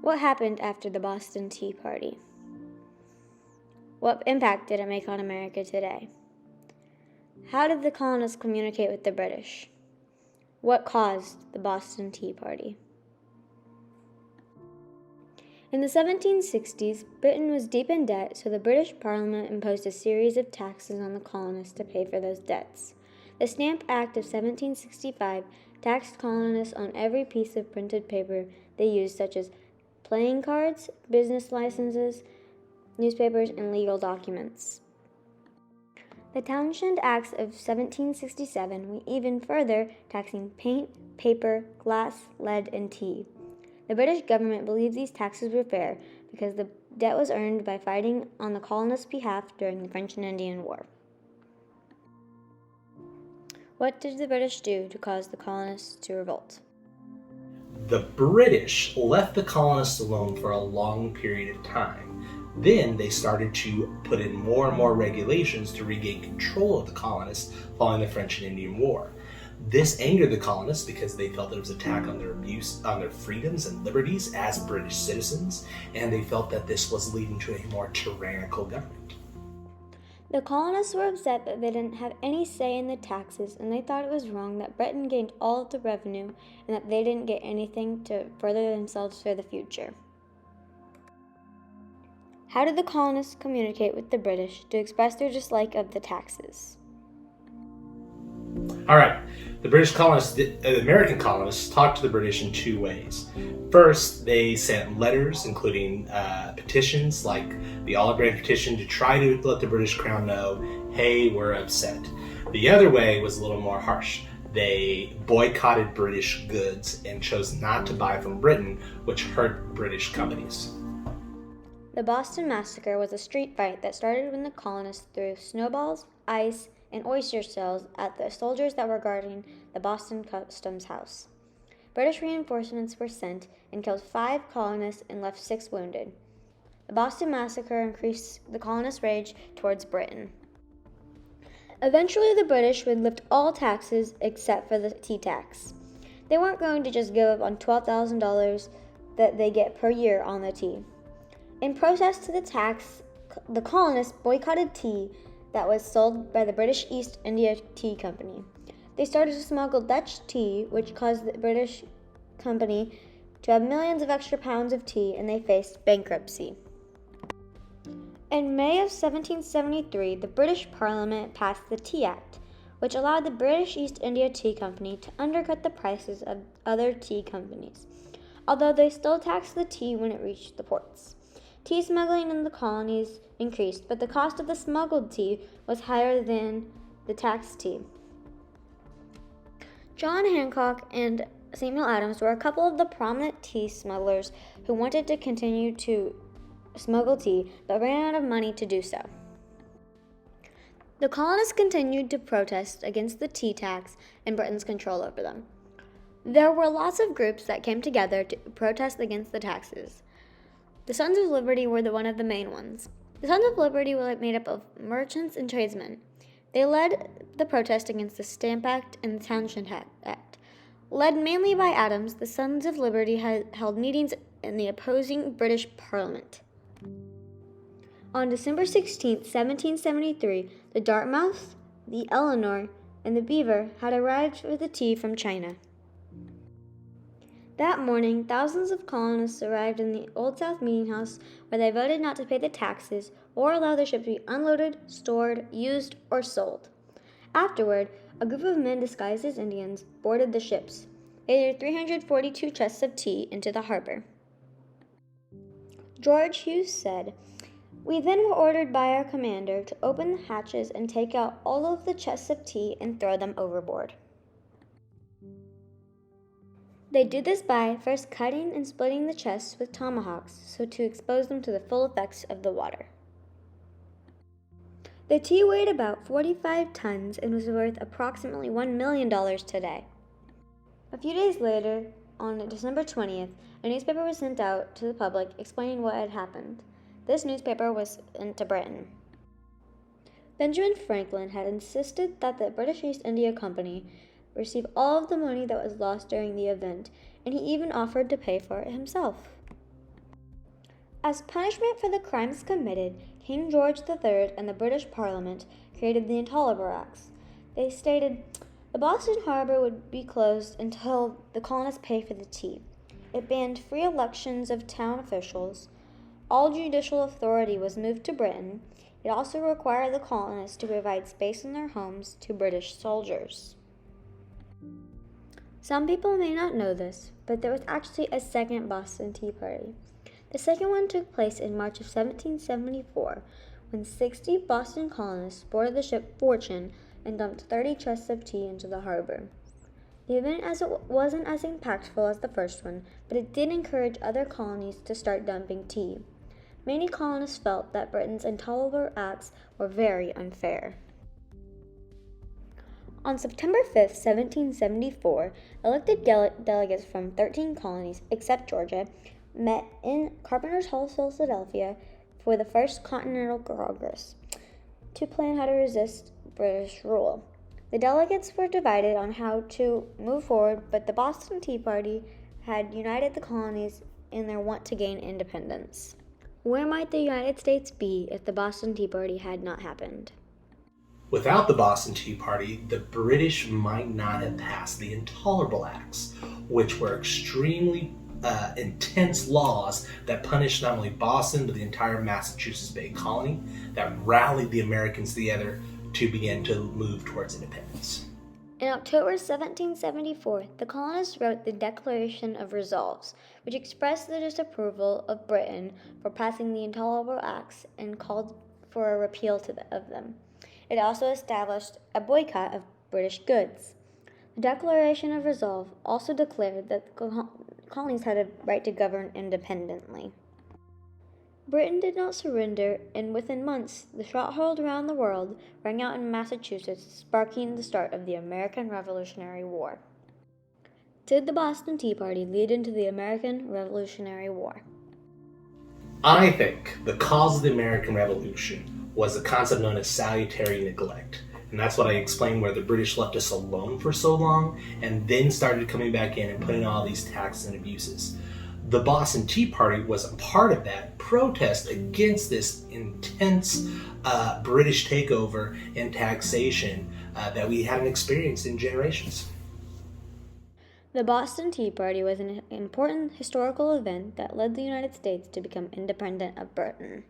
What happened after the Boston Tea Party? What impact did it make on America today? How did the colonists communicate with the British? What caused the Boston Tea Party? In the 1760s, Britain was deep in debt, so the British Parliament imposed a series of taxes on the colonists to pay for those debts. The Stamp Act of 1765 taxed colonists on every piece of printed paper they used, such as playing cards, business licenses, newspapers, and legal documents. The Townshend Acts of 1767 went even further, taxing paint, paper, glass, lead, and tea. The British government believed these taxes were fair because the debt was earned by fighting on the colonists' behalf during the French and Indian War. What did the British do to cause the colonists to revolt? The British left the colonists alone for a long period of time. Then they started to put in more and more regulations to regain control of the colonists following the French and Indian War. This angered the colonists because they felt it was an attack on their freedoms and liberties as British citizens, and they felt that this was leading to a more tyrannical government. The colonists were upset that they didn't have any say in the taxes, and they thought it was wrong that Britain gained all of the revenue and that they didn't get anything to further themselves for the future. How did the colonists communicate with the British to express their dislike of the taxes? All right, the American colonists talked to the British in two ways. First, they sent letters, including petitions like the Olive Branch petition, to try to let the British Crown know, hey, we're upset. The other way was a little more harsh. They boycotted British goods and chose not to buy from Britain, which hurt British companies. The Boston Massacre was a street fight that started when the colonists threw snowballs, ice, and oyster shells at the soldiers that were guarding the Boston Customs House. British reinforcements were sent and killed 5 colonists and left 6 wounded. The Boston Massacre increased the colonists' rage towards Britain. Eventually, the British would lift all taxes except for the tea tax. They weren't going to just give up on $12,000 that they get per year on the tea. In protest to the tax, the colonists boycotted tea that was sold by the British East India Tea Company. They started to smuggle Dutch tea, which caused the British company to have millions of extra pounds of tea, and they faced bankruptcy. In May of 1773, the British Parliament passed the Tea Act, which allowed the British East India Tea Company to undercut the prices of other tea companies, although they still taxed the tea when it reached the ports. Tea smuggling in the colonies increased, but the cost of the smuggled tea was higher than the taxed tea. John Hancock and Samuel Adams were a couple of the prominent tea smugglers who wanted to continue to smuggle tea, but ran out of money to do so. The colonists continued to protest against the tea tax and Britain's control over them. There were lots of groups that came together to protest against the taxes. The Sons of Liberty were one of the main ones. The Sons of Liberty were made up of merchants and tradesmen. They led the protest against the Stamp Act and the Townshend Act. Led mainly by Adams, the Sons of Liberty held meetings in the opposing British Parliament. On December 16, 1773, the Dartmouth, the Eleanor, and the Beaver had arrived with the tea from China. That morning, thousands of colonists arrived in the Old South Meeting House, where they voted not to pay the taxes or allow their ship to be unloaded, stored, used, or sold. Afterward, a group of men disguised as Indians boarded the ships. They threw 342 chests of tea into the harbor. George Hughes said, "We then were ordered by our commander to open the hatches and take out all of the chests of tea and throw them overboard." They did this by first cutting and splitting the chests with tomahawks so to expose them to the full effects of the water. The tea weighed about 45 tons and was worth approximately $1 million today. A few days later, on December 20th, a newspaper was sent out to the public explaining what had happened. This newspaper was sent to Britain. Benjamin Franklin had insisted that the British East India Company receive all of the money that was lost during the event, and he even offered to pay for it himself. As punishment for the crimes committed, King George III and the British Parliament created the Intolerable Acts. They stated the Boston harbor would be closed until the colonists pay for the tea. It banned free elections of town officials. All judicial authority was moved to Britain. It also required the colonists to provide space in their homes to British soldiers. Some people may not know this, but there was actually a second Boston Tea Party. The second one took place in March of 1774, when 60 Boston colonists boarded the ship Fortune and dumped 30 chests of tea into the harbor. The event wasn't as impactful as the first one, but it did encourage other colonies to start dumping tea. Many colonists felt that Britain's Intolerable Acts were very unfair. On September 5, 1774, elected delegates from 13 colonies, except Georgia, met in Carpenter's Hall, Philadelphia, for the First Continental Congress to plan how to resist British rule. The delegates were divided on how to move forward, but the Boston Tea Party had united the colonies in their want to gain independence. Where might the United States be if the Boston Tea Party had not happened? Without the Boston Tea Party, the British might not have passed the Intolerable Acts, which were extremely intense laws that punished not only Boston but the entire Massachusetts Bay Colony, that rallied the Americans together to begin to move towards independence. In October 1774, the colonists wrote the Declaration of Resolves, which expressed the disapproval of Britain for passing the Intolerable Acts and called for a repeal of them. It also established a boycott of British goods. The Declaration of Resolve also declared that the colonies had a right to govern independently. Britain did not surrender, and within months, the shot heard around the world rang out in Massachusetts, sparking the start of the American Revolutionary War. Did the Boston Tea Party lead into the American Revolutionary War? I think the cause of the American Revolution was a concept known as salutary neglect. And that's what I explained, where the British left us alone for so long and then started coming back in and putting all these taxes and abuses. The Boston Tea Party was a part of that protest against this intense British takeover and taxation that we hadn't experienced in generations. The Boston Tea Party was an important historical event that led the United States to become independent of Britain.